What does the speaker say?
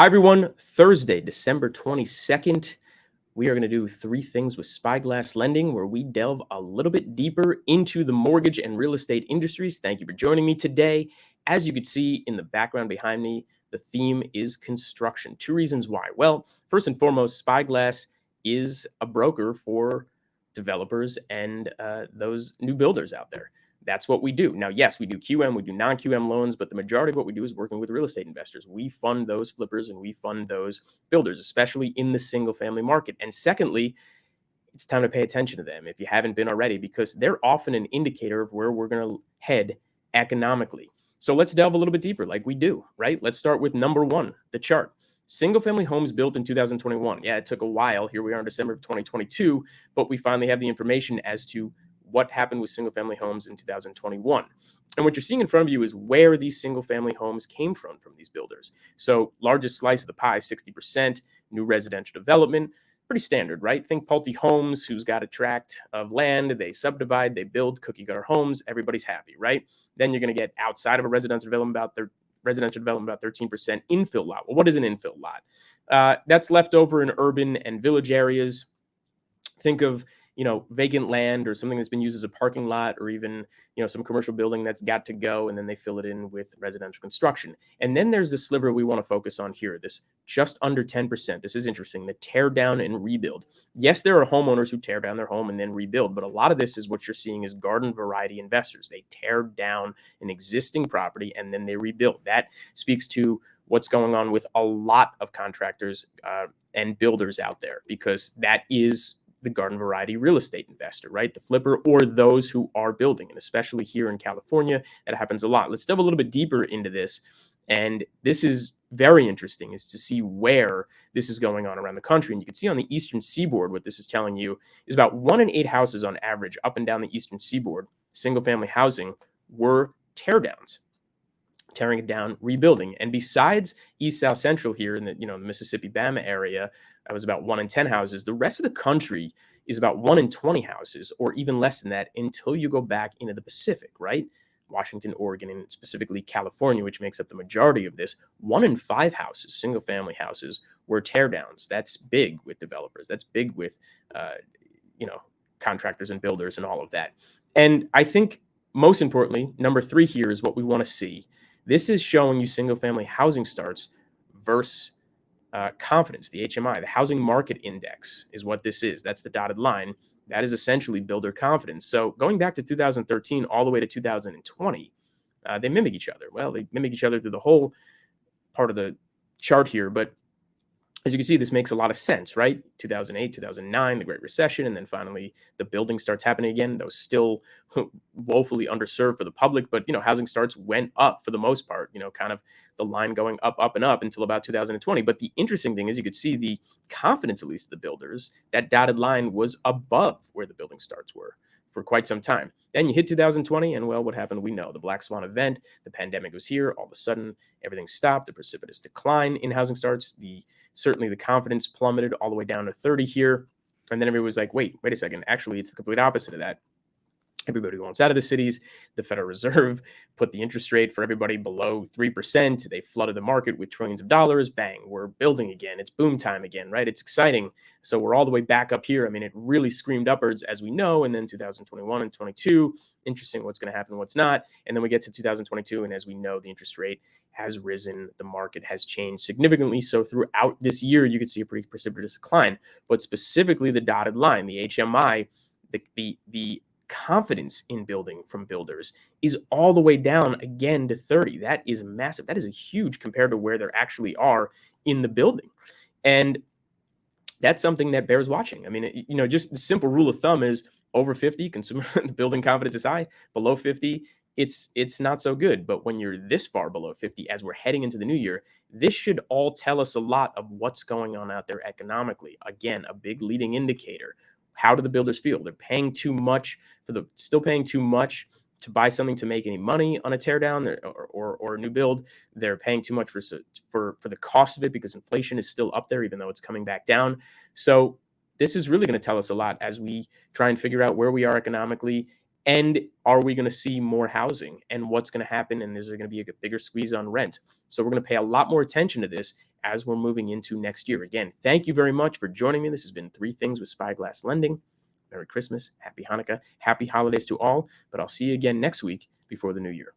Hi, everyone. Thursday, December 22nd. We are going to do three things with Spyglass Lending, where we delve a little bit deeper into the mortgage and real estate industries. Thank you for joining me today. As you can see in the background behind me, the theme is construction. Two reasons why. Well, first and foremost, Spyglass is a broker for developers and those new builders out there. That's what we do. Now, yes, we do QM, we do non-QM loans, but the majority of what we do is working with real estate investors. We fund those flippers and we fund those builders, especially in the single family market. And secondly, it's time to pay attention to them if you haven't been already, because they're often an indicator of where we're going to head economically. So let's delve a little bit deeper like we do, right? Let's start with number one, the chart. Single family homes built in 2021. Yeah, it took a while. Here we are in December of 2022, but we finally have the information as to what happened with single family homes in 2021. And what you're seeing in front of you is where these single family homes came from these builders. So largest slice of the pie, 60%, new residential development, pretty standard, right? Think Pulte Homes, who's got a tract of land, they subdivide, they build cookie cutter homes, everybody's happy, right? Then you're going to get outside of a residential development about 13% infill lot. Well, what is an infill lot? That's left over in urban and village areas. Think of vacant land or something that's been used as a parking lot, or even some commercial building that's got to go, and then they fill it in with residential construction. And then there's the sliver we want to focus on here, this just under 10%. This is interesting, the tear down and rebuild. Yes, there are homeowners who tear down their home and then rebuild, but a lot of this is what you're seeing is garden variety investors. They tear down an existing property and then they rebuild. That speaks to what's going on with a lot of contractors and builders out there, because that is the garden variety real estate investor, right? The flipper, or those who are building. And especially here in California, that happens a lot. Let's delve a little bit deeper into this. And this is very interesting, is to see where this is going on around the country. And you can see on the eastern seaboard, what this is telling you is about 1 in 8 houses on average up and down the eastern seaboard, single family housing, were tear downs. Tearing it down, rebuilding. And besides East South Central here in the Mississippi Bama area, that was about 1 in 10 houses. The rest of the country is about 1 in 20 houses, or even less than that, until you go back into the Pacific, right? Washington, Oregon, and specifically California, which makes up the majority of this. 1 in 5 houses, single family houses, were tear downs. That's big with developers. That's big with contractors and builders and all of that. And I think most importantly, number 3 here is what we want to see. This is showing you single family housing starts versus confidence, the HMI, the housing market index is what this is. That's the dotted line. That is essentially builder confidence. So going back to 2013 all the way to 2020, they mimic each other. Well, they mimic each other through the whole part of the chart here, but as you can see, this makes a lot of sense, right? 2008, 2009, the Great Recession, and then finally the building starts happening again, though still woefully underserved for the public. But, housing starts went up for the most part, kind of the line going up, up, and up until about 2020. But the interesting thing is you could see the confidence, at least of the builders, that dotted line was above where the building starts were for quite some time. Then you hit 2020, and well, what happened? We know the black swan event. The pandemic was here. All of a sudden, everything stopped. The precipitous decline in housing starts. Certainly the confidence plummeted all the way down to 30 here. And then everybody was like, wait a second. Actually, it's the complete opposite of that. Everybody wants out of the cities. The Federal Reserve put the interest rate for everybody below 3%. They flooded the market with trillions of dollars. Bang, we're building again. It's boom time again, right? It's exciting. So we're all the way back up here. I mean, it really screamed upwards, as we know. And then 2021 and 22, interesting what's going to happen, what's not. And then we get to 2022. And as we know, the interest rate has risen. The market has changed significantly. So throughout this year, you could see a pretty precipitous decline. But specifically the dotted line, the HMI, the confidence in building from builders is all the way down again to 30. That is massive. That is a huge compared to where there actually are in the building. And that's something that bears watching. I mean, just the simple rule of thumb is over 50, consumer building confidence is high. Below 50, it's not so good. But when you're this far below 50, as we're heading into the new year, this should all tell us a lot of what's going on out there economically. Again, a big leading indicator. How do the builders feel? They're paying too much still paying too much to buy something to make any money on a teardown or a new build. They're paying too much for the cost of it because inflation is still up there, even though it's coming back down. So this is really going to tell us a lot as we try and figure out where we are economically. And are we going to see more housing, and what's going to happen? And is there going to be a bigger squeeze on rent? So we're going to pay a lot more attention to this as we're moving into next year. Again, thank you very much for joining me. This has been 3 Things with Spyglass Lending. Merry Christmas, Happy Hanukkah, Happy Holidays to all, but I'll see you again next week before the new year.